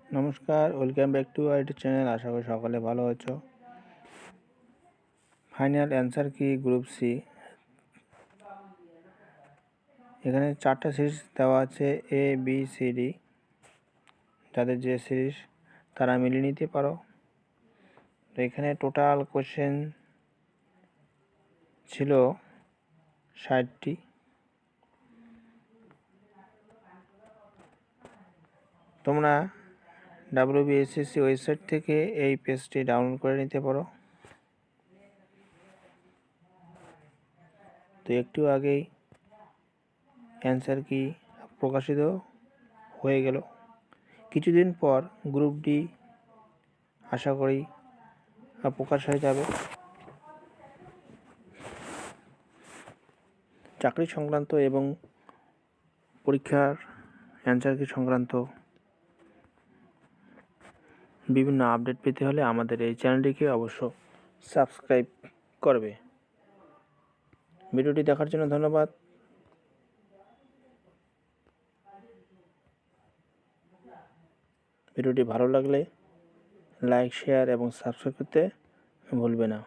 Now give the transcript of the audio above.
নমস্কার, welcome back to IT channel. আশা করি সকলে ভালো আছো। ফাইনাল অ্যান্সার কি গ্রুপ সি। এখানে 4টা সিরিজ দেওয়া আছে, এ বি সি ডি। যাদের যে সিরিজ তারা মিলিয়ে নিতে পারো। তো এখানে টোটাল কোশ্চেন ছিল 60টি। তোমরা WBSSC ওয়েবসাইট থেকে এই পেজটি ডাউনলোড করে নিতে পারো। তো একটু আগেই অ্যান্সার কি প্রকাশিত হয়ে গেল। কিছুদিন পর গ্রুপ ডি আশা করি প্রকাশ হয়ে যাবে। চাকরি সংক্রান্ত এবং পরীক্ষার অ্যান্সার কি সংক্রান্ত বিভিন্ন আপডেট পেতে হলে আমাদের এই চ্যানেলটিকে অবশ্য সাবস্ক্রাইব করবে। ভিডিওটি দেখার জন্য ধন্যবাদ। ভিডিওটি ভালো লাগলে লাইক, শেয়ার এবং সাবস্ক্রাইব করতে ভুলবে না।